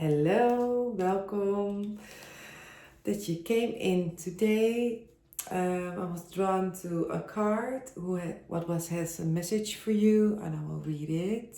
Hello, welcome that you came in today. I was drawn to a card has a message for you, and I will read it.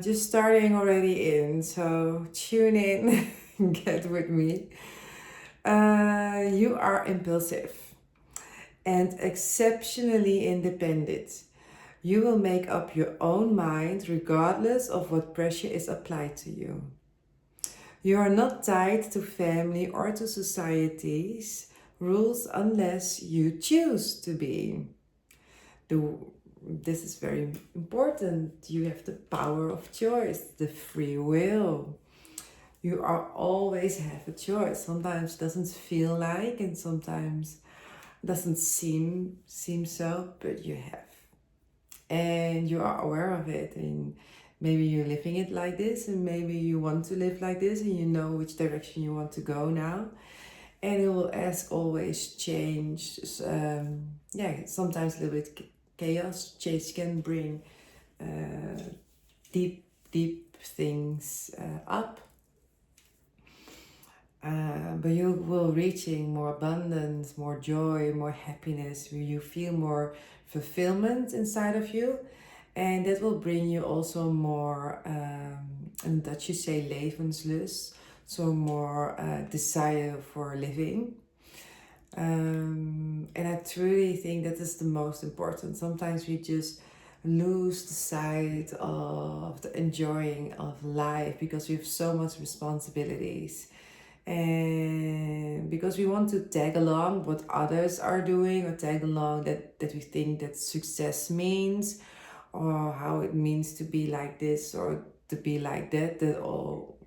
Just starting already in, so tune in, get with me. You are impulsive and exceptionally independent. You will make up your own mind regardless of what pressure is applied to you. You are not tied to family or to society's rules unless you choose to be. This is very important. You have the power of choice, the free will. You are always have a choice. Sometimes doesn't feel like, and sometimes doesn't seem so, but you have, and you are aware of it. And maybe you're living it like this, and maybe you want to live like this, and you know which direction you want to go now. And it will ask always change. Sometimes a little bit chaos. Change can bring deep things up. But you will reaching more abundance, more joy, more happiness, where you feel more fulfillment inside of you. And that will bring you also more, in Dutch you say levenslust, so more desire for living. And I truly think that is the most important. Sometimes we just lose the sight of the enjoying of life because we have so much responsibilities, and because we want to tag along what others are doing, or tag along that we think that success means, or how it means to be like this or to be like that, that all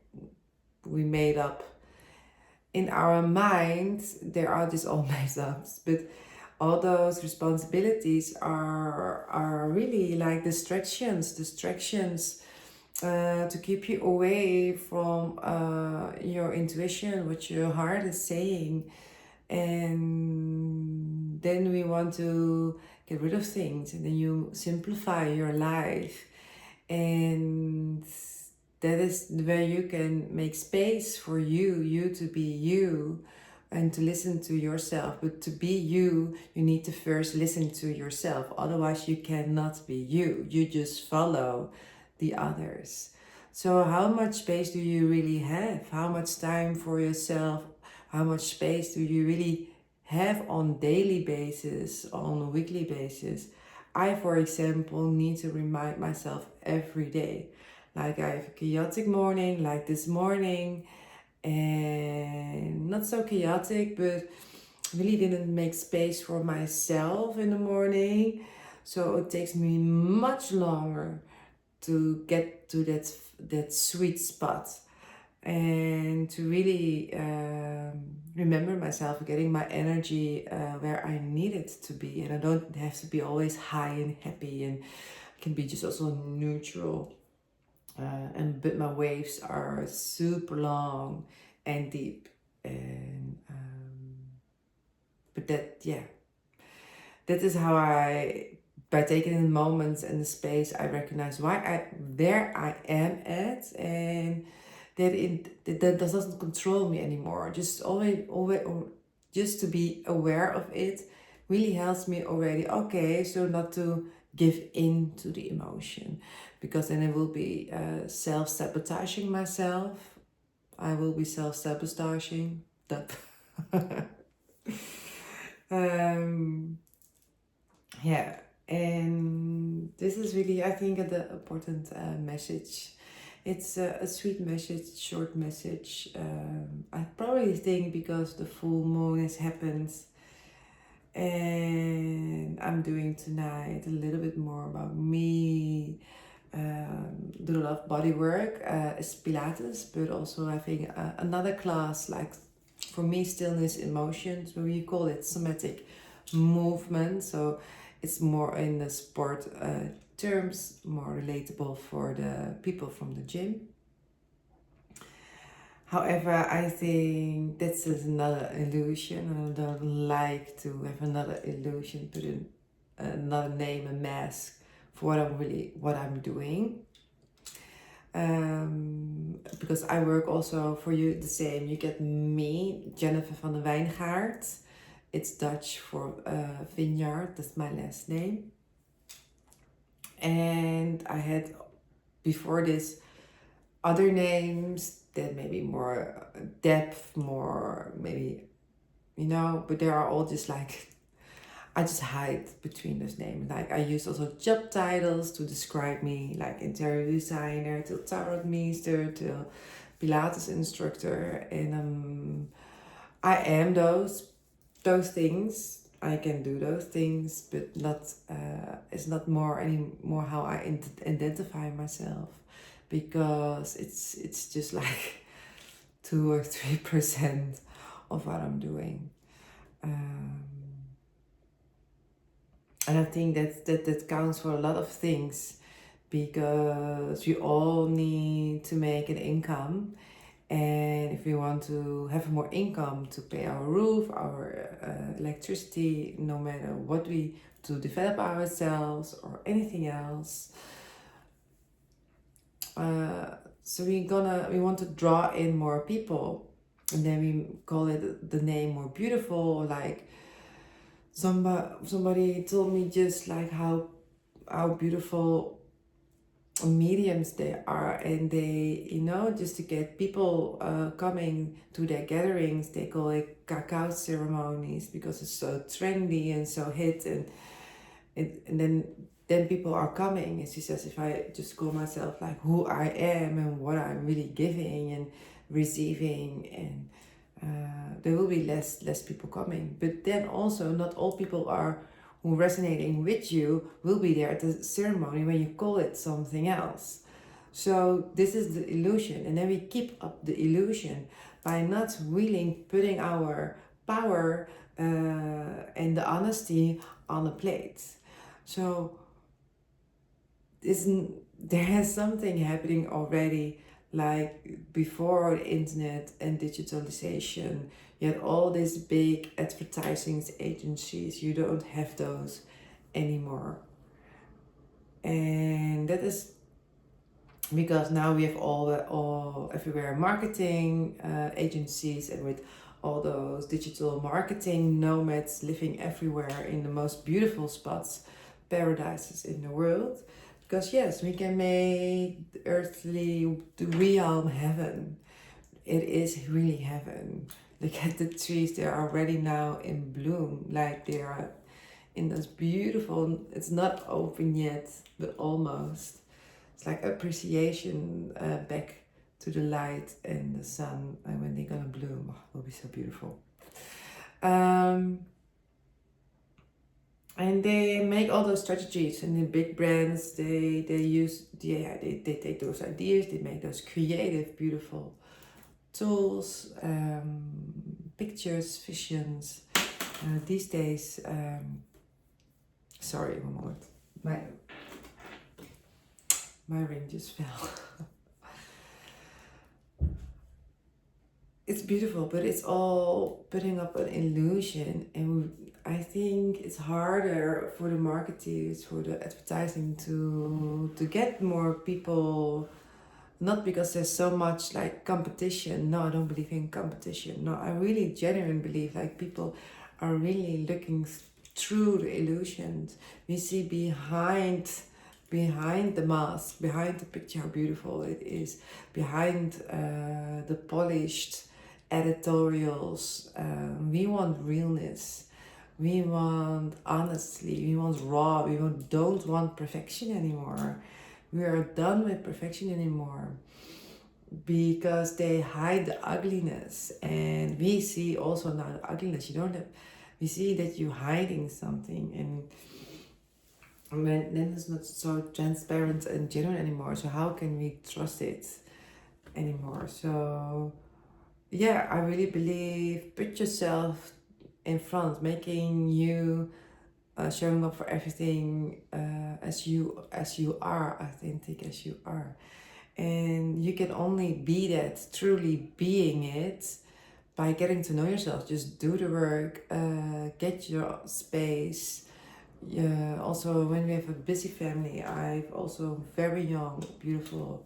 we made up in our minds. There are just all messed ups, but all those responsibilities are really like distractions to keep you away from your intuition, what your heart is saying. And then we want to get rid of things, and then you simplify your life, and that is where you can make space for you to be you and to listen to yourself. But to be you, you need to first listen to yourself. Otherwise, you cannot be you. You just follow the others. So how much space do you really have? How much time for yourself? How much space do you really have on daily basis, on a weekly basis? I, for example, need to remind myself every day. Like I have a chaotic morning, like this morning, and not so chaotic, but really didn't make space for myself in the morning. So it takes me much longer to get to that sweet spot, and to really remember myself, getting my energy where I need it to be. And I don't have to be always high and happy, and can be just also neutral. But my waves are super long and deep, and but that is how I, by taking in moments and the space, I recognize where I am at, and that doesn't control me anymore. Just always, just to be aware of it really helps me already. Okay, so not to give in to the emotion, because then it will be self-sabotaging myself. I will be self-sabotaging. um, yeah, and this is really, I think, the important message. It's a sweet message, short message. I probably think because the full moon has happened, and I'm doing tonight a little bit more about me. Do a lot of body work, is Pilates, but also I think another class, like for me, stillness emotions, we call it somatic movement. So it's more in the sport terms, more relatable for the people from the gym. However, I think this is another illusion. I don't like to have another illusion, put in another name, a mask for what I'm doing. because I work also for you the same. You get me, Jennifer van de Wijngaard. It's Dutch for vineyard, that's my last name. And I had before this other names that maybe more depth, more maybe, but they are all just like, I just hide between those names. Like I use also job titles to describe me, like interior designer, till tarot meester, till Pilates instructor, and I am those things. I can do those things, but not. It's not more anymore how I identify myself, because it's just like 2 or 3% of what I'm doing. And I think that counts for a lot of things, because we all need to make an income. And if we want to have more income to pay our roof, our electricity, no matter what we to develop ourselves or anything else, so we want to draw in more people, and then we call it the name More Beautiful. Like somebody told me just like how beautiful mediums they are, and they just to get people coming to their gatherings, they call it cacao ceremonies, because it's so trendy and so hit, and then people are coming. And she says, if I just call myself like who I am and what I'm really giving and receiving, and there will be less people coming. But then also not all people are who resonating with you will be there at the ceremony when you call it something else. So this is the illusion, and then we keep up the illusion by not really putting our power and the honesty on a plate. So there has something happening already, like before the internet and digitalization. You had all these big advertising agencies. You don't have those anymore. And that is because now we have all everywhere marketing agencies, and with all those digital marketing nomads living everywhere in the most beautiful spots, paradises in the world. Because yes, we can make the earthly, the realm heaven. It is really heaven. Look at the trees, they are already now in bloom. Like they are in those beautiful, it's not open yet, but almost. It's like appreciation back to the light and the sun, and when they're gonna bloom, it will be so beautiful. And they make all those strategies, and the big brands, they take those ideas, they make those creative, beautiful tools, pictures, visions. These days, sorry, one moment. My ring just fell. It's beautiful, but it's all putting up an illusion, and I think it's harder for the marketers, for the advertising to get more people. Not because there's so much like competition. No, I don't believe in competition. No, I really genuinely believe like people are really looking through the illusions. We see behind the mask, behind the picture, how beautiful it is, behind the polished editorials. We want realness. We want honesty. We want raw. We don't want perfection anymore. We are done with perfection anymore, because they hide the ugliness, and we see also now the ugliness. We see that you're hiding something, and then it's not so transparent and genuine anymore. So how can we trust it anymore? So yeah, I really believe put yourself in front, making you showing up for everything as you are, authentic as you are. And you can only be that, truly being it, by getting to know yourself. Just do the work, get your space. Also, when we have a busy family, I've also very young, beautiful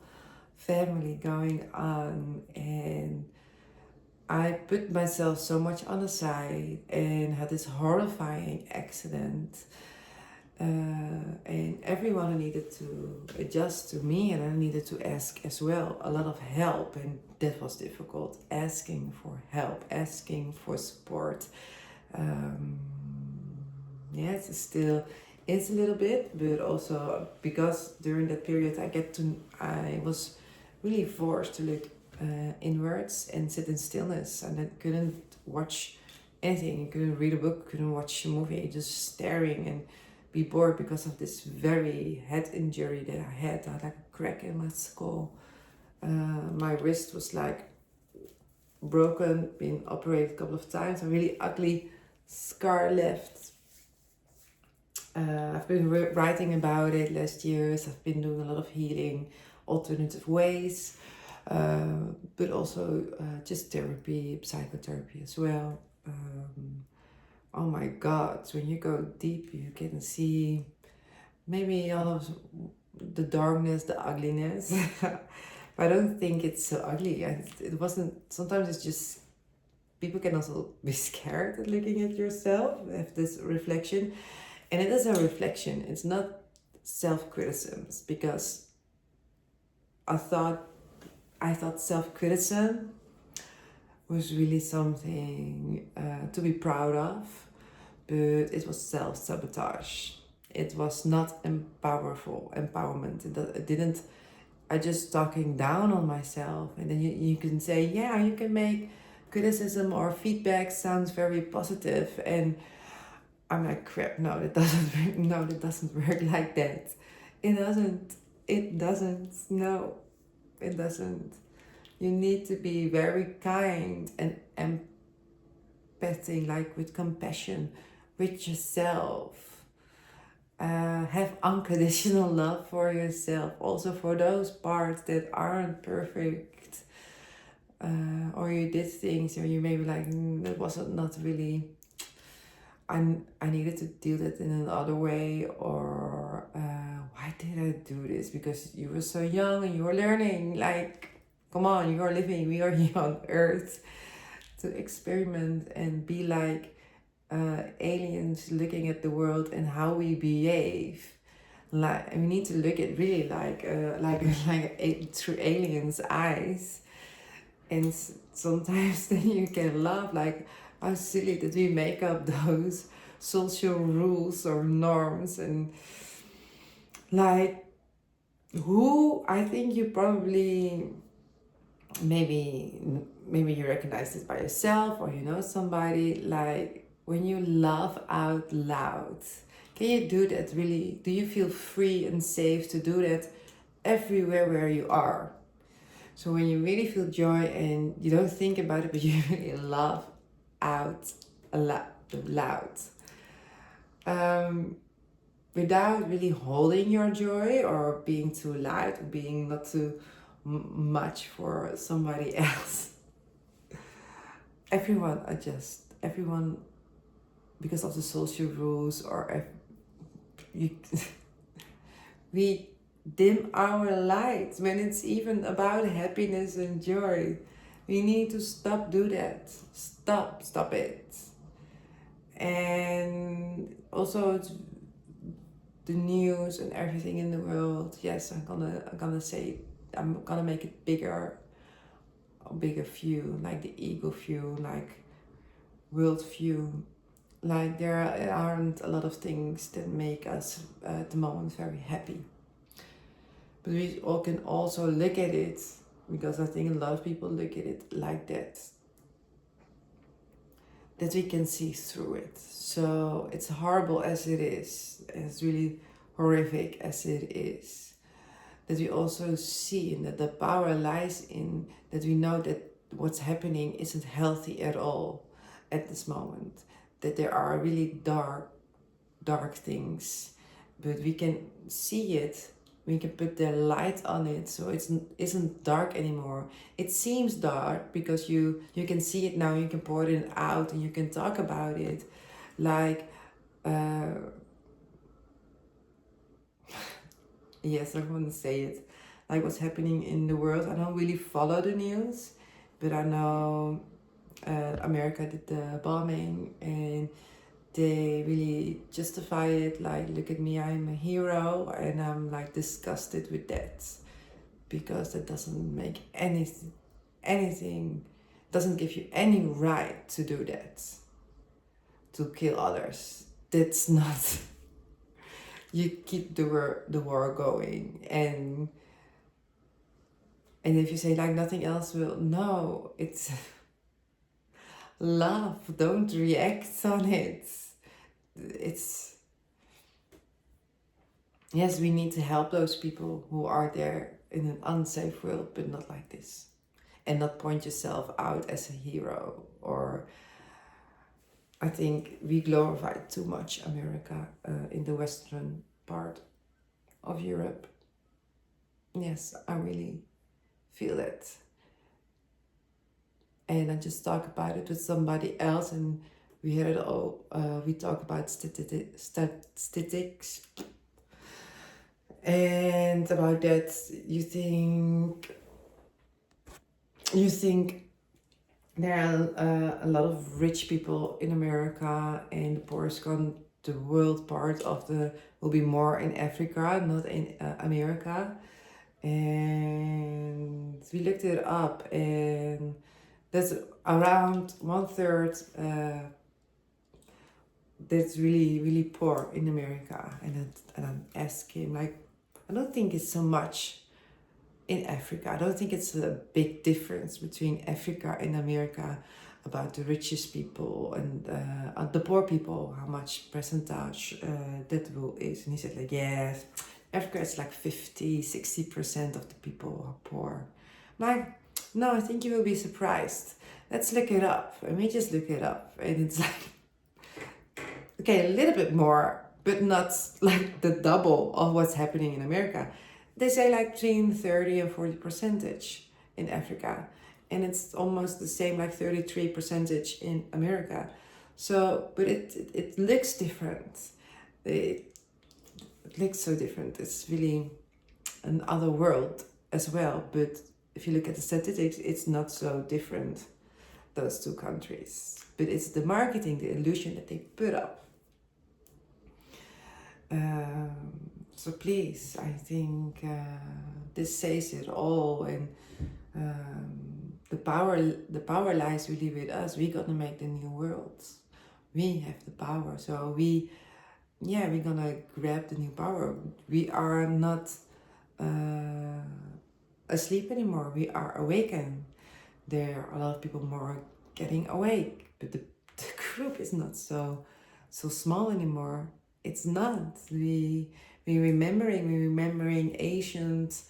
family going on, and I put myself so much on the side and had this horrifying accident. And everyone needed to adjust to me, and I needed to ask as well a lot of help, and that was difficult. Asking for help, asking for support. Um, yes, it's a little bit, but also because during that period I was really forced to look inwards and sit in stillness, and I couldn't watch anything. I couldn't read a book, couldn't watch a movie, just staring and be bored because of this very head injury that I had. I had like a crack in my skull. My wrist was like broken, been operated a couple of times, a really ugly scar left. I've been writing about it last years. I've been doing a lot of healing, alternative ways, but also just therapy, psychotherapy as well. Oh my God, when you go deep, you can see maybe all of the darkness, the ugliness. But I don't think it's so ugly. It wasn't, sometimes it's just, people can also be scared at looking at yourself, have this reflection. And it is a reflection, it's not self-criticism, because I thought self-criticism was really something to be proud of, but it was self-sabotage. It was not empowerment. It didn't, I just talking down on myself. And then you can say, yeah, you can make criticism or feedback sounds very positive, and I'm like, crap, no, that doesn't no, that doesn't work like that. It doesn't. It doesn't. No, it doesn't. You need to be very kind and empathic, like with compassion, with yourself. Have unconditional love for yourself, also for those parts that aren't perfect. Or you did things, or you maybe like, that wasn't not really, I needed to deal that in another way, or why did I do this? Because you were so young and you were learning. Like, come on, you are living, we are here on earth to experiment and be like aliens looking at the world and how we behave. Like, we need to look at really like through aliens' eyes, and sometimes then you can laugh like how silly that we make up those social rules or norms, and like, who, I think you probably, maybe you recognize this by yourself, or you know somebody, like when you laugh out loud, can you do that really? Do you feel free and safe to do that everywhere where you are? So when you really feel joy and you don't think about it, but you really laugh out loud, without really holding your joy or being too loud, or being not too much for somebody else. Everyone adjusts. Everyone, because of the social rules, or we dim our lights when it's even about happiness and joy. We need to do that. Stop it. And also it's the news and everything in the world. Yes, I'm gonna say, I'm gonna make it a bigger view, like the ego view, like world view. Like, there aren't a lot of things that make us at the moment very happy. But we all can also look at it, because I think a lot of people look at it like that we can see through it. So it's horrible as it is, as really horrific as it is, that we also see, and that the power lies in that we know that what's happening isn't healthy at all at this moment, that there are really dark things, but we can see it, we can put the light on it, so it isn't dark anymore. It seems dark because you can see it now, you can pour it out, and you can talk about it, like yes, I'm going to say it, like what's happening in the world. I don't really follow the news, but I know America did the bombing and they really justify it, like, look at me, I'm a hero, and I'm like disgusted with that, because that doesn't make anything, doesn't give you any right to do that, to kill others. That's not, you keep the war going, and if you say like nothing else will, no, it's love, don't react on it. It's, yes, we need to help those people who are there in an unsafe world, but not like this. And not point yourself out as a hero. Or I think we glorify too much America in the western part of Europe. Yes, I really feel it. And I just talk about it with somebody else, and we hear it all. We talk about statistics. And about that, you think there are a lot of rich people in America, and the poorest the world part of the will be more in Africa, not in America. And we looked it up, and that's around 1/3 that's really poor in America. And I'm asking, like, I don't think it's so much in Africa. I don't think it's a big difference between Africa and America about the richest people and the poor people, how much percentage that will is. And he said, like, yes, Africa is like 50-60% of the people are poor. I'm like, no, I think you will be surprised. Let's look it up. And we just look it up, and it's like, okay, a little bit more, but not like the double of what's happening in America. They say like between 30 and 40% in Africa. And it's almost the same, like 33% in America. So, but it looks different. It looks so different. It's really another world as well. But if you look at the statistics, it's not so different, those two countries. But it's the marketing, the illusion that they put up. So please, I think this says it all, and the power lies really with us. We're gonna make the new world. We have the power, so we're gonna grab the new power. We are not asleep anymore. We are awakened. There are a lot of people more getting awake, but the group is not so small anymore. It's not. We're remembering ancient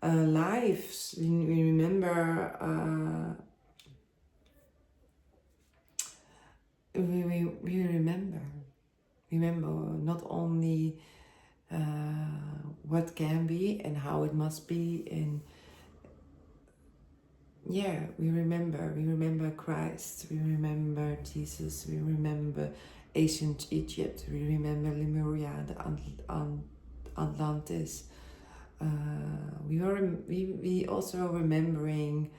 lives. We remember. We remember not only what can be and how it must be, and we remember Christ, we remember Jesus, we remember ancient Egypt, we remember Lemuria, the Atlantis. We also remembering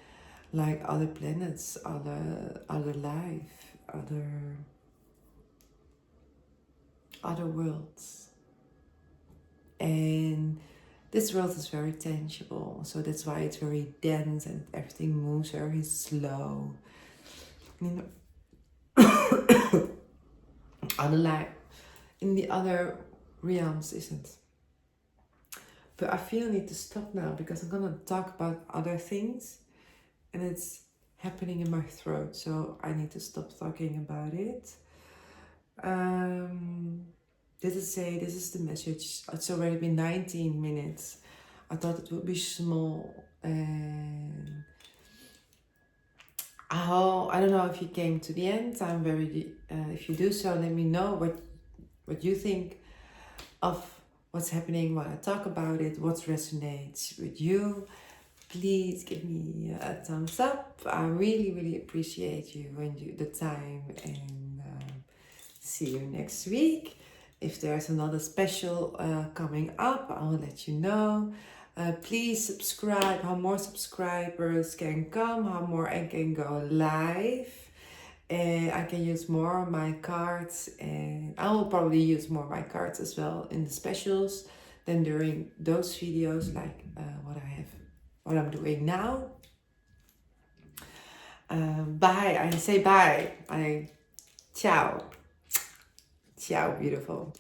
like other planets, other life, other worlds. And this world is very tangible, so that's why it's very dense and everything moves very slow. You know, other life in the other realms isn't. But I feel I need to stop now because I'm gonna talk about other things, and it's happening in my throat, so I need to stop talking about it. This is the message. It's already been 19 minutes. I thought it would be small, and I don't know if you came to the end. I'm very. If you do so, let me know what you think of what's happening while I talk about it. What resonates with you? Please give me a thumbs up. I really appreciate you and the time. And see you next week. If there's another special coming up, I'll let you know. Please subscribe. How more subscribers can come, how more I can go live. And I can use more of my cards, and I will probably use more of my cards as well in the specials than during those videos, like what I'm doing now. Bye. I say bye. Ciao. Ciao, beautiful.